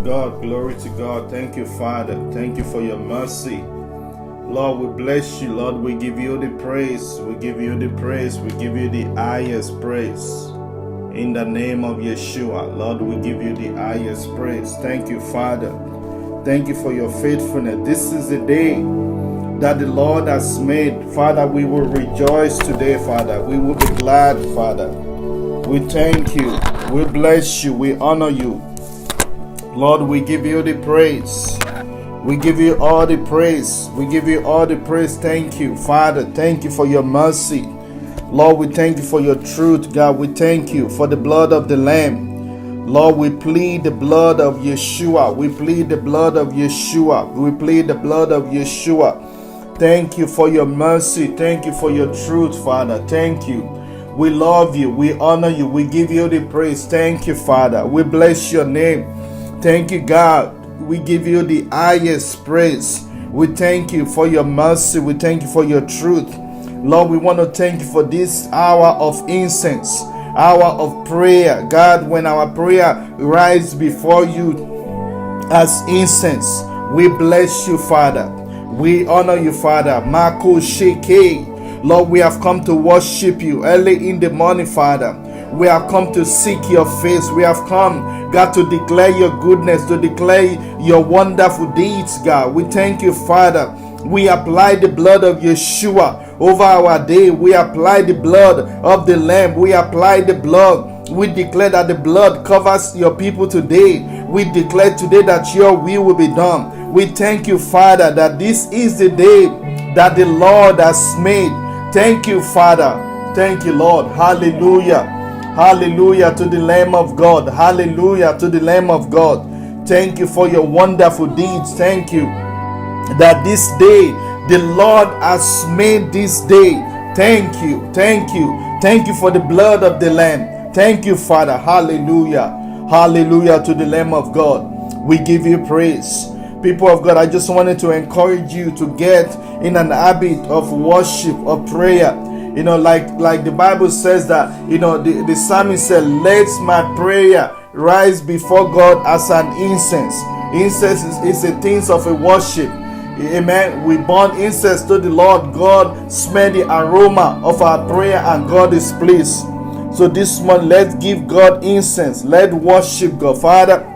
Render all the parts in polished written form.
God, glory to God. Thank you, Father. Thank you for your mercy. Lord, we bless you. Lord, we give you the praise. We give you the praise. We give you the highest praise. In the name of Yeshua, Lord, we give you the highest praise. Thank you, Father. Thank you for your faithfulness. This is the day that the Lord has made. Father, we will rejoice today, Father. We will be glad, Father. We thank you. We bless you. We honor you. Lord, we give you the praise. We give you all the praise. We give you all the praise. Thank you, Father. Thank you for your mercy. Lord, we thank you for your truth, God. We thank you for the blood of the Lamb. Lord, we plead the blood of Yeshua. We plead the blood of Yeshua. We plead the blood of Yeshua. Thank you for your mercy. Thank you for your truth, Father. Thank you. We love you. We honor you. We give you the praise. Thank you, Father. We bless your name. Thank you, God. We give you the highest praise. We thank you for your mercy. We thank you for your truth. Lord, we want to thank you for this hour of incense, hour of prayer. God, when our prayer rise before you as incense, we bless you, Father. We honor you, Father. Mako Sheke. Lord, we have come to worship you early in the morning, Father. We have come to seek your face. We have come, God, to declare your goodness, to declare your wonderful deeds, God. We thank you, Father. We apply the blood of Yeshua over our day. We apply the blood of the Lamb. We apply the blood. We declare that the blood covers your people today. We declare today that your will be done. We thank you, Father, that this is the day that the Lord has made. Thank you, Father. Thank you, Lord. Hallelujah. Hallelujah to the Lamb of God. Hallelujah to the Lamb of God. Thank you for your wonderful deeds. Thank you that this day the Lord has made this day. Thank you. Thank you. Thank you for the blood of the Lamb. Thank you, Father. Hallelujah. Hallelujah to the Lamb of God. We give you praise. People of God, I just wanted to encourage you to get in an habit of worship, of prayer. You know, like the Bible says that, you know, the psalmist said, let my prayer rise before God as an incense. Incense is a thing of a worship. Amen. We burn incense to the Lord. God smell the aroma of our prayer and God is pleased. So this morning, let's give God incense. Let's worship God. Father,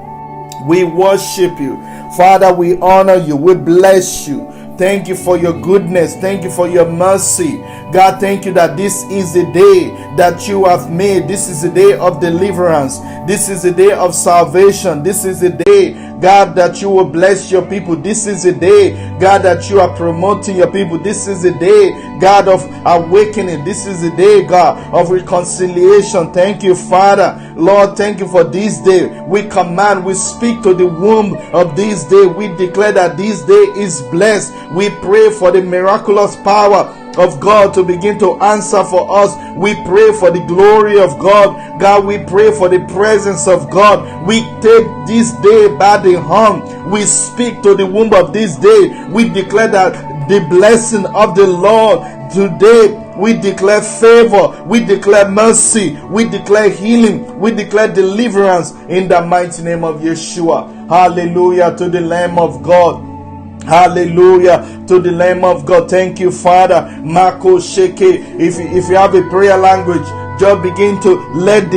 we worship you. Father, we honor you. We bless you. Thank you for your goodness. Thank you for your mercy. God, thank you that this is the day that you have made. This is the day of deliverance. This is the day of salvation. This is the day, God, that you will bless your people. This is the day, God, that you are promoting your people. This is the day, God, of awakening. This is the day, God, of reconciliation. Thank you, Father. Lord, thank you for this day. We command, we speak to the womb of this day. We declare that this day is blessed. We pray for the miraculous power of God to begin to answer for us. We pray for the glory of God. God, we pray for the presence of God. We take this day by the hand. We speak to the womb of this day. We declare that the blessing of the Lord today. We declare favor. We declare mercy. We declare healing. We declare deliverance in the mighty name of Yeshua. Hallelujah to the Lamb of God. Hallelujah to the Lamb of God. Thank you, Father. Mako Sheke. If you have a prayer language, just begin to let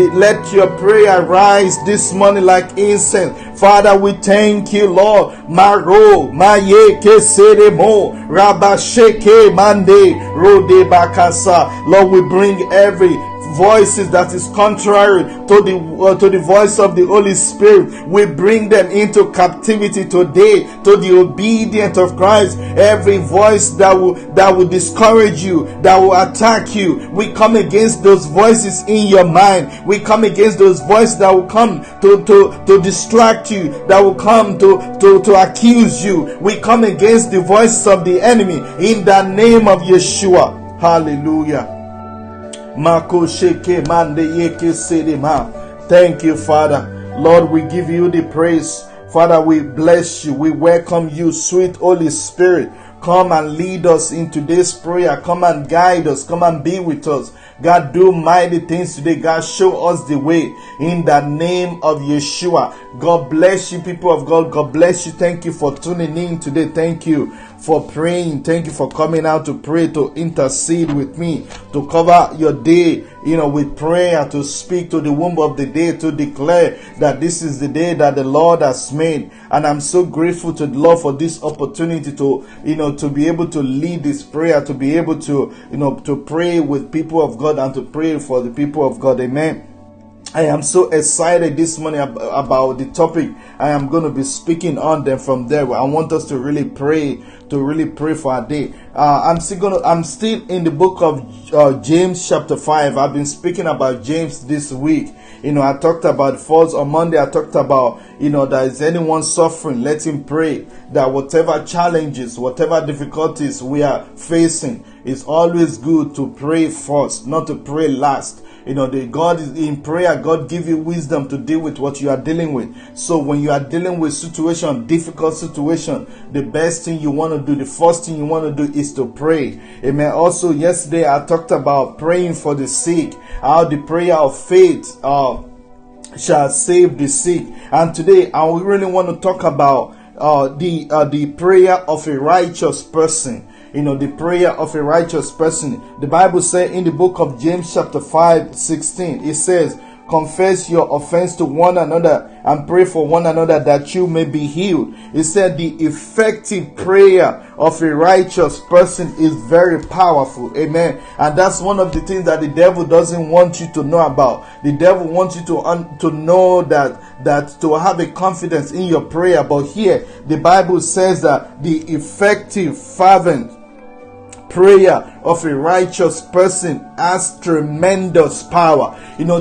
your prayer rise this morning like incense. Father, we thank you, Lord. Maro maye keseremo rabasheke mande rode bakasa. Lord, we bring every voices that is contrary to the voice of the Holy Spirit. We bring them into captivity today to the obedience of Christ. Every voice that will discourage you, that will attack you, we come against those voices in your mind. We come against those voices that will come to distract you, that will come to accuse you. We come against the voice of the enemy in the name of Yeshua. Hallelujah. Thank you, Father. Lord, we give you the praise. Father, we bless you. We welcome you, sweet Holy Spirit. Come and lead us in today's prayer. Come and guide us. Come and be with us. God, do mighty things today. God, show us the way in the name of Yeshua. God bless you, people of God. God bless you. Thank you for tuning in today. Thank you for praying. Thank you for coming out to pray, to intercede with me, to cover your day, with prayer, to speak to the womb of the day, to declare that this is the day that the Lord has made. And I'm so grateful to the Lord for this opportunity to be able to lead this prayer, to be able to, to pray with people of God and to pray for the people of God. Amen. I am so excited this morning about the topic I am going to be speaking on. Then from there, I want us to really pray for our day. I'm still in the book of James chapter 5. I've been speaking about James this week. I talked about first on Monday. I talked about, that is anyone suffering, let him pray. That whatever challenges, whatever difficulties we are facing, it's always good to pray first, not to pray last. God is in prayer. God give you wisdom to deal with what you are dealing with. So when you are dealing with difficult situation, the best thing you want to do, the first thing you want to do is to pray. Amen. Also, yesterday I talked about praying for the sick, how the prayer of faith shall save the sick. And today I really want to talk about the prayer of a righteous person. The prayer of a righteous person. The Bible says in the book of James chapter 5:16, it says, confess your offense to one another and pray for one another that you may be healed. It said the effective prayer of a righteous person is very powerful. Amen. And that's one of the things that the devil doesn't want you to know about. The devil wants you to know that to have a confidence in your prayer. But here the Bible says that the effective, fervent prayer of a righteous person has tremendous power.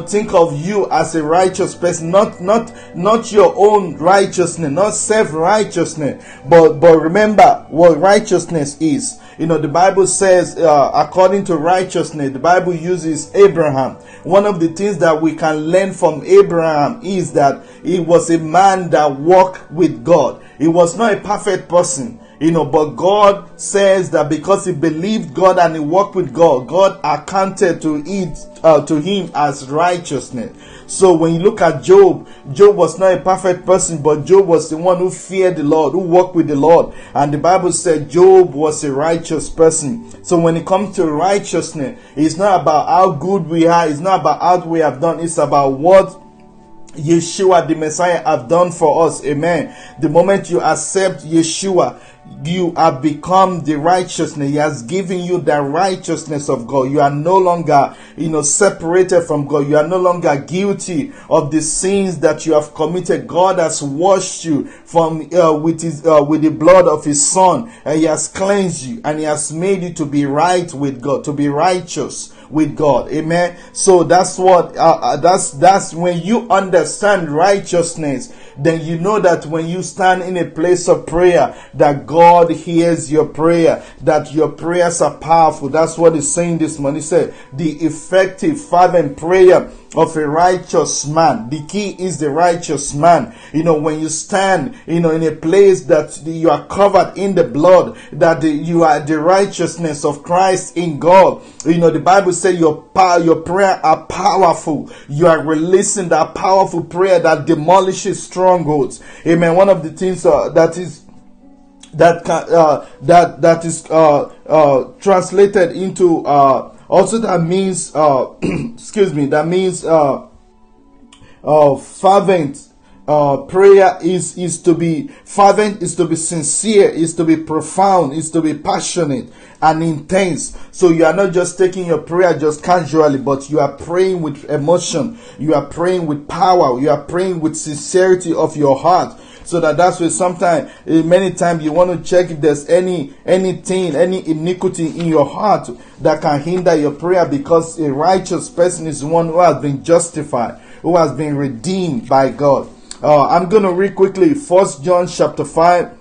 Think of you as a righteous person, not your own righteousness, not self-righteousness, but remember what righteousness is. The Bible says, according to righteousness, the Bible uses Abraham. One of the things that we can learn from Abraham is that he was a man that walked with God. He was not a perfect person. But God says that because he believed God and he walked with God, God accounted to him as righteousness. So when you look at Job, Job was not a perfect person, but Job was the one who feared the Lord, who walked with the Lord. And the Bible said Job was a righteous person. So when it comes to righteousness, it's not about how good we are, it's not about how we have done, it's about what Yeshua the Messiah have done for us. Amen. The moment you accept Yeshua, you have become the righteousness. He has given you the righteousness of God. You are no longer, separated from God. You are no longer guilty of the sins that you have committed. God has washed you from with the blood of His Son, and He has cleansed you, and He has made you to be right with God, to be righteous with God. Amen. So that's what that's when you understand righteousness, then you know that when you stand in a place of prayer, that God hears your prayer, that your prayers are powerful. That's what He's saying this morning. He said the effective fervent prayer of a righteous man. The key is the righteous man. When you stand, in a place that you are covered in the blood, that you are the righteousness of Christ in God. The Bible says your prayer are powerful. You are releasing that powerful prayer that demolishes strongholds. Amen. One of the things that is translated into also that means that means fervent prayer is to be fervent, is to be sincere, is to be profound, is to be passionate and intense. So you are not just taking your prayer just casually, but you are praying with emotion, you are praying with power, you are praying with sincerity of your heart. So that's why many times you want to check if there's any iniquity in your heart that can hinder your prayer, because a righteous person is one who has been justified, who has been redeemed by God. I'm going to read quickly 1 John chapter 5.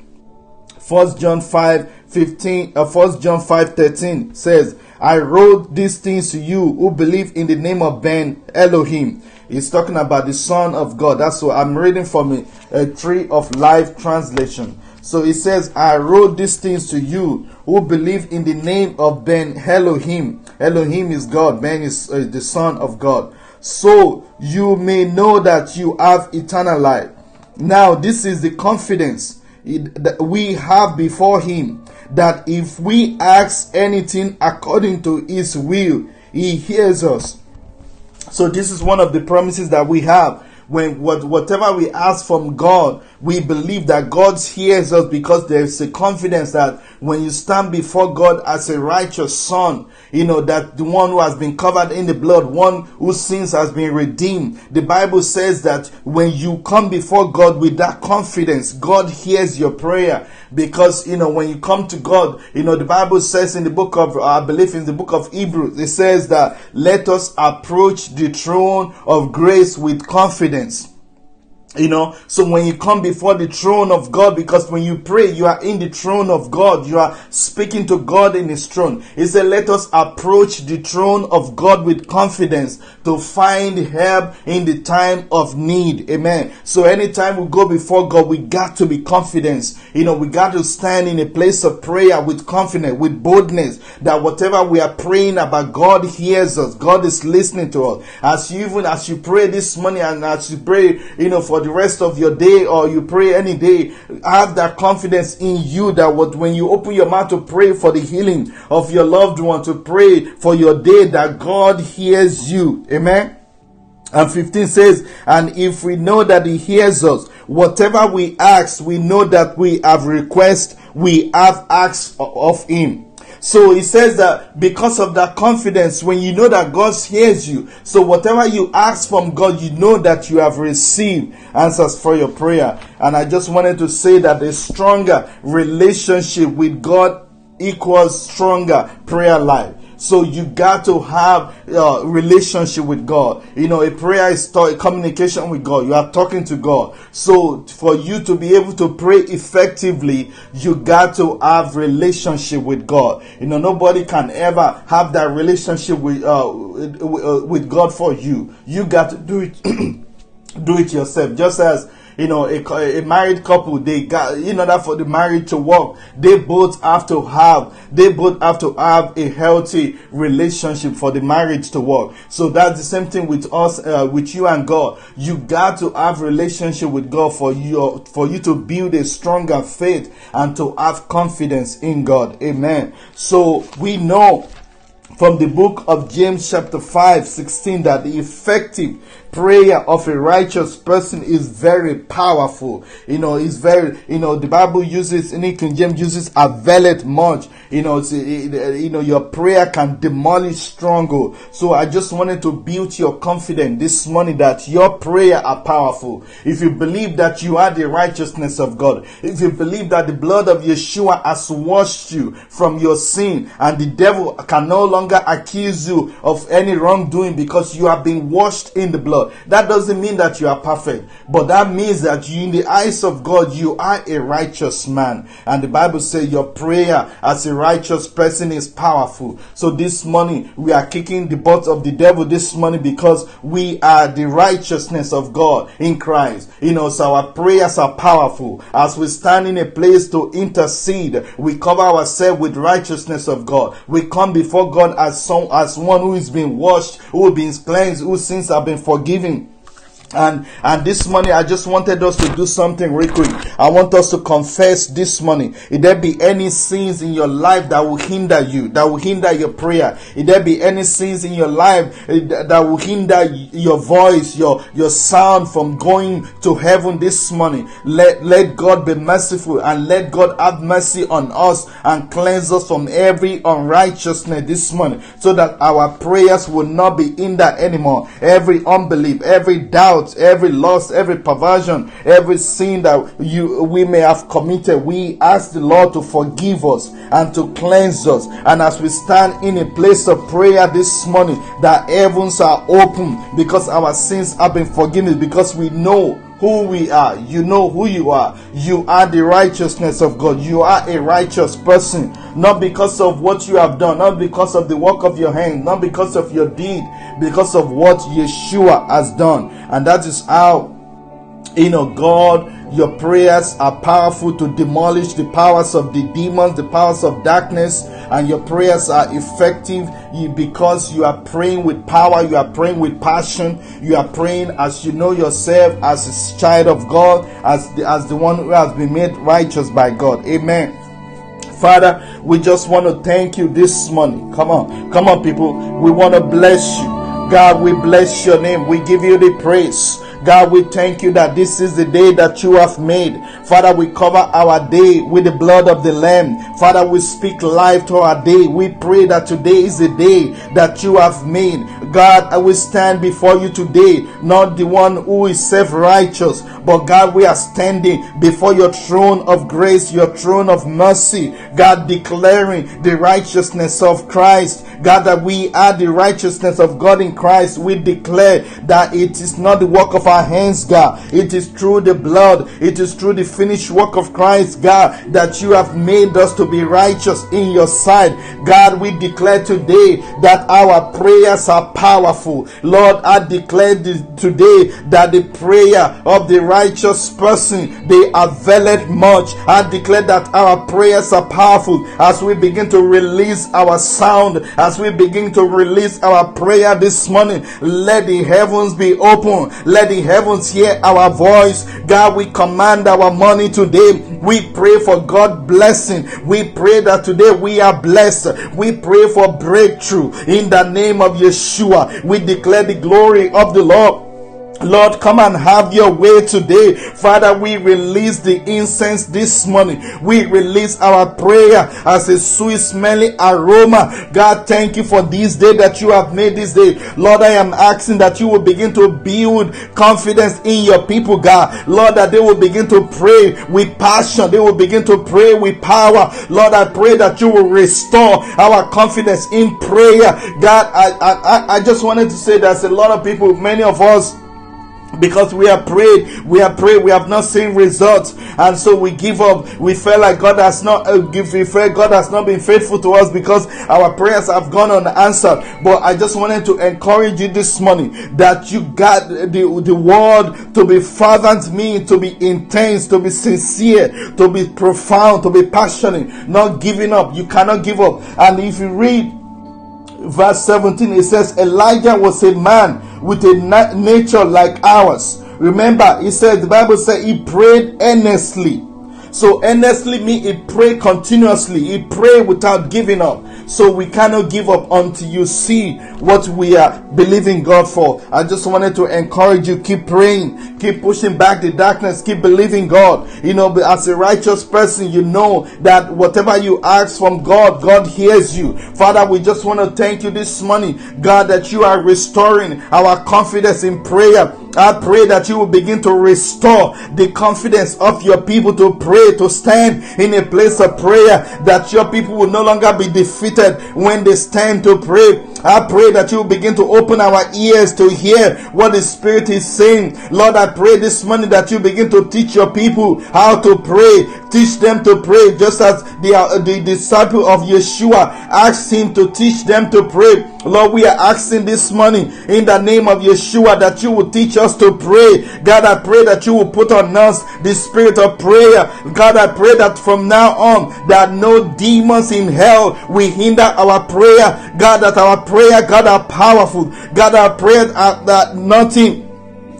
1 John 5:13 says, I wrote these things to you who believe in the name of Ben Elohim. He's talking about the Son of God. That's what I'm reading from a Tree of Life translation. So it says, I wrote these things to you who believe in the name of Ben Elohim, Elohim is God, man is the son of God. So you may know that you have eternal life. Now this is the confidence that we have before him, that if we ask anything according to his will, he hears us. So this is one of the promises that we have. When whatever we ask from God, we believe that God hears us, because there is a confidence that when you stand before God as a righteous son, that the one who has been covered in the blood, one whose sins has been redeemed. The Bible says that when you come before God with that confidence, God hears your prayer. Because, when you come to God, the Bible says in the book of, I believe in the book of Hebrews, it says that let us approach the throne of grace with confidence. So when you come before the throne of God, because when you pray, you are in the throne of God. You are speaking to God in his throne. He said, let us approach the throne of God with confidence to find help in the time of need. Amen. So anytime we go before God, we got to be confident. We got to stand in a place of prayer with confidence, with boldness, that whatever we are praying about, God hears us. God is listening to us. As you pray this morning, and as you pray, for the rest of your day, or you pray any day, have that confidence in you that when you open your mouth to pray for the healing of your loved one, to pray for your day, that God hears you. Amen. And 15 says, and if we know that he hears us, whatever we ask, we know that we have request, we have asked of him. So he says that because of that confidence, when you know that God hears you, so whatever you ask from God, you know that you have received answers for your prayer. And I just wanted to say that a stronger relationship with God equals stronger prayer life. So you got to have a relationship with God. A prayer is communication with God. You are talking to God. So for you to be able to pray effectively, you got to have relationship with God. Nobody can ever have that relationship with God for you. You got to do it do it yourself. Just as a married couple, they got, that for the marriage to work, they both have to have a healthy relationship for the marriage to work. So that's the same thing with us, with you and God. You got to have relationship with God for you to build a stronger faith and to have confidence in God. Amen. So we know from the book of James chapter 5:16 that the effective prayer of a righteous person is very powerful. It's very, the Bible uses, in King James uses availeth much. Your prayer can demolish stronghold. So I just wanted to build your confidence this morning that your prayer are powerful. If you believe that you are the righteousness of God, if you believe that the blood of Yeshua has washed you from your sin, and the devil can no longer accuse you of any wrongdoing because you have been washed in the blood. That doesn't mean that you are perfect, but that means that you, in the eyes of God, you are a righteous man. And the Bible says your prayer as a righteous person is powerful. So this morning we are kicking the butt of the devil this morning because we are the righteousness of God in Christ. So our prayers are powerful. As we stand in a place to intercede, we cover ourselves with righteousness of God. We come before God as one who is being washed, who has been cleansed, whose sins have been forgiven. And this morning, I just wanted us to do something real quick. I want us to confess this morning. If there be any sins in your life that will hinder you, that will hinder your prayer, if there be any sins in your life that will hinder your voice, your sound from going to heaven this morning, let God be merciful and let God have mercy on us and cleanse us from every unrighteousness this morning, so that our prayers will not be hindered anymore. Every unbelief, every doubt, every loss, every perversion, every sin that we may have committed, we ask the Lord to forgive us and to cleanse us. And as we stand in a place of prayer this morning, that heavens are open because our sins have been forgiven, because we know who we are. You know who you are. You are the righteousness of God. You are a righteous person, not because of what you have done, not because of the work of your hand, not because of your deed, because of what Yeshua has done. And that is how God Your prayers are powerful to demolish the powers of the demons, the powers of darkness, and your prayers are effective because you are praying with power, you are praying with passion, you are praying as you know yourself as a child of God, as the one who has been made righteous by God. Amen. Father, we just want to thank you this morning. Come on, people. We want to bless you. God, we bless your name. We give you the praise. God, we thank you that this is the day that you have made. Father, we cover our day with the blood of the Lamb. Father, we speak life to our day. We pray that today is the day that you have made. God, I will stand before you today, not the one who is self-righteous, but God, we are standing before your throne of grace, your throne of mercy. God, declaring the righteousness of Christ. God, that we are the righteousness of God in Christ. We declare that it is not the work of our hands, God. It is through the blood. It is through the finished work of Christ, God, that you have made us to be righteous in your sight. God, we declare today that our prayers are powerful. Lord, I declare today that the prayer of the righteous person, they availeth much. I declare that our prayers are powerful as we begin to release our sound, as we begin to release our prayer this morning. Let the heavens be open. Let the heavens hear our voice. God, we command our money today. We pray for God blessing. We pray that today we are blessed. We pray for breakthrough in the name of Yeshua. We declare the glory of the Lord. Lord, come and have your way today. Father, we release the incense this morning. We release our prayer as a sweet smelling aroma. God, thank you for this day that you have made this day. Lord, I am asking that you will begin to build confidence in your people, God. Lord, that they will begin to pray with passion. They will begin to pray with power. Lord, I pray that you will restore our confidence in prayer. God, I just wanted to say there's a lot of people, many of us, because we have prayed, we have not seen results, and so we give up. We feel like God has not God has not been faithful to us because our prayers have gone unanswered. But I just wanted to encourage you this morning that you got the word to be fervent, mean to be intense, to be sincere, to be profound, to be passionate, not giving up. You cannot give up. And if you read verse 17, it says Elijah was a man with a nature like ours. Remember, he said, the Bible said he prayed earnestly. So earnestly means he prayed continuously. He prayed without giving up. So we cannot give up until you see what we are believing God for. I just wanted to encourage you, keep praying, keep pushing back the darkness, keep believing God. You know, as a righteous person, you know that whatever you ask from God, God hears you. Father, we just want to thank you this morning, God, that you are restoring our confidence in prayer. I pray that you will begin to restore the confidence of your people to pray, to stand in a place of prayer, that your people will no longer be defeated when they stand to pray. I pray that you will begin to open our ears to hear what the Spirit is saying. Lord, I pray this morning that you begin to teach your people how to pray. Teach them to pray just as the disciple of Yeshua asked him to teach them to pray. Lord, we are asking this morning in the name of Yeshua that you will teach us to pray. God, I pray that you will put on us the spirit of prayer. God, I pray that from now on that no demons in hell will hinder our prayer. God, that our prayer, God, are powerful. God, I pray that nothing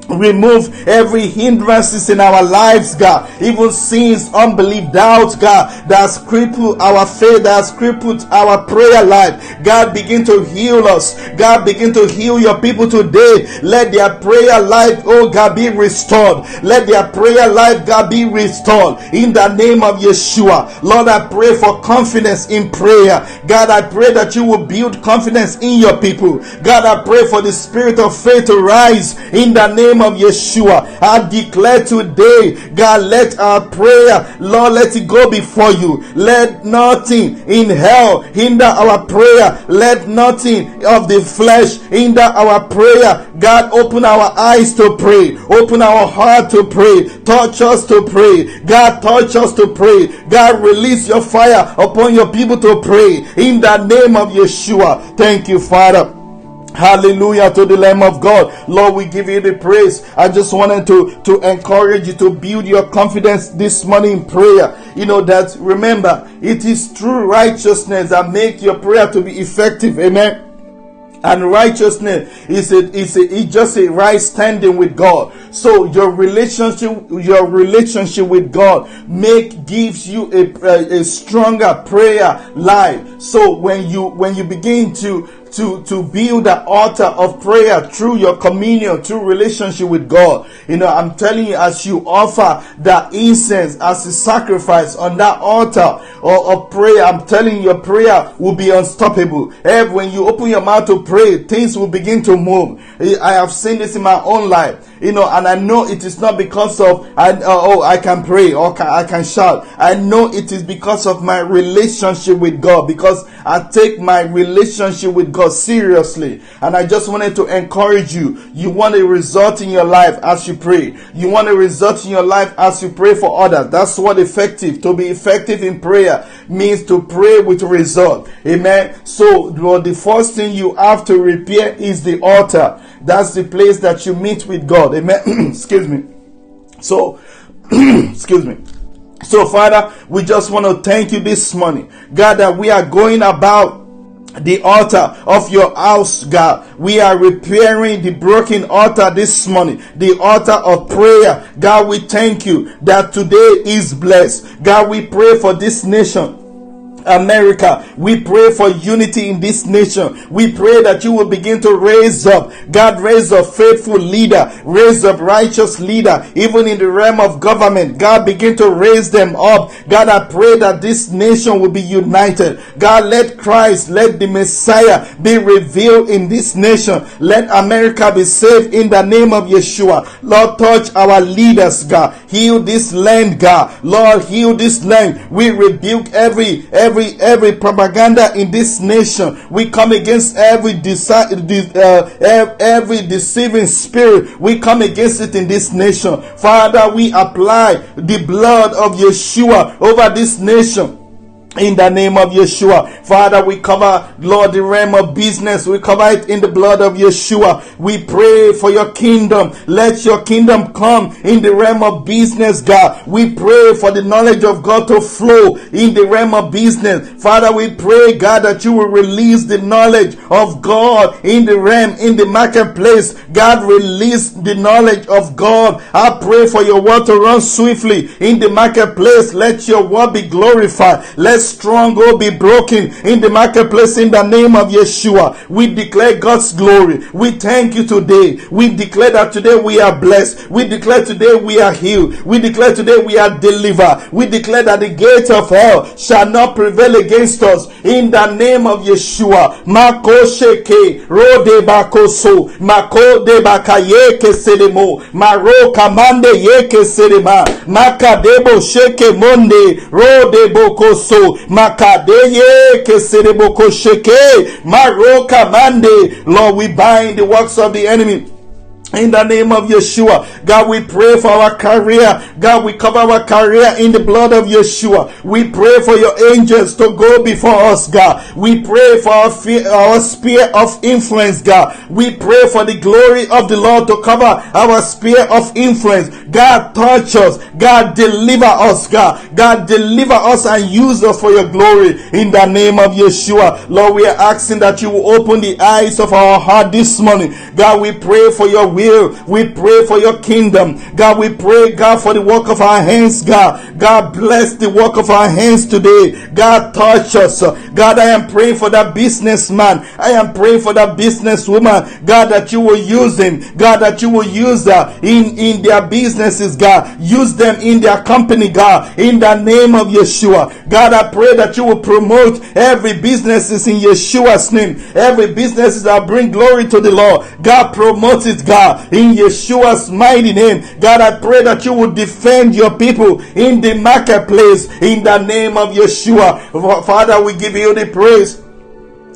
remove every hindrances in our lives, God, even sins, unbelief, doubt, God, that has crippled our faith, that has crippled our prayer life. God, begin to heal us. God, begin to heal your people today. Let their prayer life, oh God, be restored. Let their prayer life, God, be restored in the name of Yeshua. Lord, I pray for confidence in prayer. God, I pray that you will build confidence in your people. God, I pray for the spirit of faith to rise in the name of Yeshua. I declare today, God, let our prayer, Lord, let it go before you. Let nothing in hell hinder our prayer. Let nothing of the flesh hinder our prayer. God, open our eyes to pray. Open our heart to pray. Touch us to pray. God, touch us to pray. God, release your fire upon your people to pray in the name of Yeshua. Thank you, Father. Hallelujah to the Lamb of God. Lord, we give you the praise. I just wanted to encourage you to build your confidence this morning in prayer. You know that, remember, it is true righteousness that make your prayer to be effective. Amen. And righteousness is just a right standing with God. So your relationship with God gives you a stronger prayer life. So when you begin to build an altar of prayer through your communion, through relationship with God, I'm telling you, as you offer that incense as a sacrifice on that altar of prayer, I'm telling you, your prayer will be unstoppable. When you open your mouth to pray, things will begin to move. I have seen this in my own life, and I know it is not because of I can pray or I can shout. I know it is because of my relationship with God, because I take my relationship with God seriously. And I just wanted to encourage you. You want a result in your life as you pray. You want a result in your life as you pray for others. That's what to be effective in prayer means, to pray with result. Amen. So the first thing you have to repair is the altar. That's the place that you meet with God. Amen. Excuse me. So, excuse me. So, Father, we just want to thank you this morning, God, that we are going about the altar of your house, God. We are repairing the broken altar this morning, the altar of prayer. God, we thank you that today is blessed. God, we pray for this nation, America. We pray for unity in this nation. We pray that you will begin to raise up, God, raise up faithful leader, raise up righteous leader, even in the realm of government. God, begin to raise them up. God, I pray that this nation will be united. God, let Christ, let the Messiah be revealed in this nation. Let America be saved in the name of Yeshua. Lord, touch our leaders, God. Heal this land, God. Lord, heal this land. We rebuke every propaganda in this nation. We come against every deceiving spirit. We come against it in this nation. Father, we apply the blood of Yeshua over this nation. In the name of Yeshua. Father, we cover, Lord, the realm of business. We cover it in the blood of Yeshua. We pray for your kingdom. Let your kingdom come in the realm of business, God. We pray for the knowledge of God to flow in the realm of business. Father, we pray, God, that you will release the knowledge of God in the realm, in the marketplace. God, release the knowledge of God. I pray for your word to run swiftly in the marketplace. Let your word be glorified. Let stronghold be broken in the marketplace in the name of Yeshua. We declare God's glory. We thank you today. We declare that today we are blessed. We declare today we are healed. We declare today we are delivered. We declare that the gate of hell shall not prevail against us in the name of Yeshua. Mako sheke rode bakoso mako de bakaye keselemo maro kamande yeke selema makadebo sheke monde rode bokoso makadeye kesereboko sheke maroka mande. Lord, we bind the works of the enemy in the name of Yeshua. God, we pray for our career. God, we cover our career in the blood of Yeshua. We pray for your angels to go before us, God. We pray for our sphere of influence, God. We pray for the glory of the Lord to cover our sphere of influence. God, touch us. God, deliver us, God. God, deliver us and use us for your glory in the name of Yeshua. Lord, we are asking that you will open the eyes of our heart this morning. God, we pray for your will. We pray for your kingdom. God, we pray, God, for the work of our hands, God. God, bless the work of our hands today. God, touch us. God, I am praying for that businessman. I am praying for that businesswoman. God, that you will use them. God, that you will use them in their businesses, God. Use them in their company, God. In the name of Yeshua. God, I pray that you will promote every businesses in Yeshua's name. Every businesses that bring glory to the Lord. God, promote it, God. In Yeshua's mighty name. God, I pray that you will defend your people in the marketplace in the name of Yeshua. Father, we give you the praise.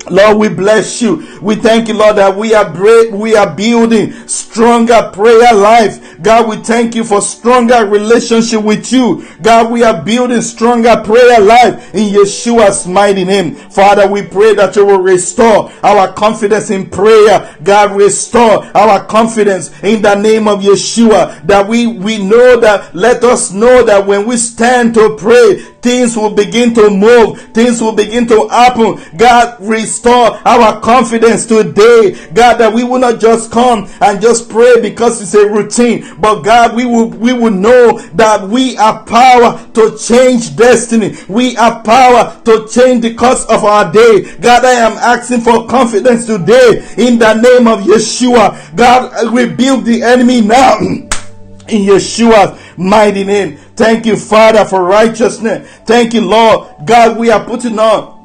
Lord, we bless you. We thank you, Lord, that we are building stronger prayer life. God, we thank you for stronger relationship with you. God, we are building stronger prayer life in Yeshua's mighty name. Father, we pray that you will restore our confidence in prayer. God, restore our confidence in the name of Yeshua. That we know that, let us know that when we stand to pray, things will begin to move. Things will begin to happen. God, restore our confidence today. God, that we will not just come and just pray because it's a routine. But God, we will know that we have power to change destiny. We have power to change the course of our day. God, I am asking for confidence today in the name of Yeshua. God, rebuke the enemy now in Yeshua's mighty name. Thank you, Father, for righteousness. Thank you, Lord. God, we are putting on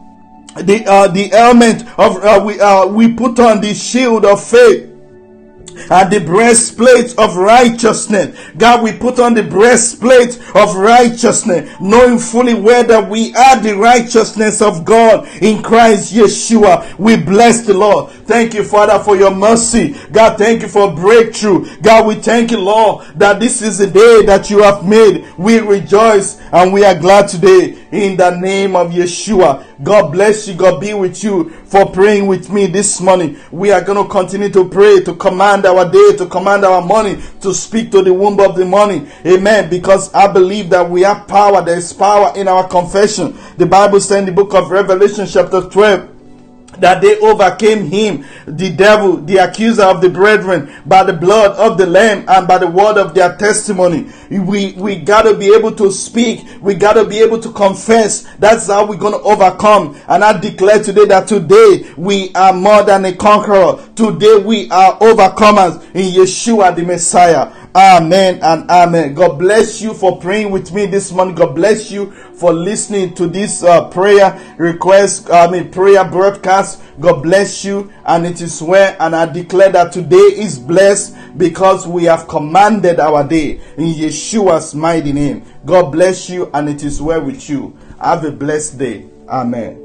the element of we put on the shield of faith and the breastplate of righteousness. God, we put on the breastplate of righteousness, knowing fully well that we are the righteousness of God in Christ Yeshua. We bless the Lord. Thank you, Father, for your mercy. God, thank you for breakthrough. God, we thank you, Lord, that this is the day that you have made. We rejoice and we are glad today in the name of Yeshua. God bless you. God be with you for praying with me this morning. We are going to continue to pray, to command our day, to command our morning, to speak to the womb of the morning. Amen. Because I believe that we have power. There is power in our confession. The Bible says in the book of Revelation chapter 12, that they overcame him, the devil, the accuser of the brethren, by the blood of the Lamb and by the word of their testimony. We got to be able to speak. We got to be able to confess. That's how we're going to overcome. And I declare today that today we are more than a conqueror. Today we are overcomers in Yeshua the Messiah. Amen and amen. God bless you for praying with me this morning. God bless you for listening to this prayer broadcast. God bless you, and it is well. And I declare that today is blessed because we have commanded our day in Yeshua's mighty name. God bless you, and it is well with you. Have a blessed day. Amen.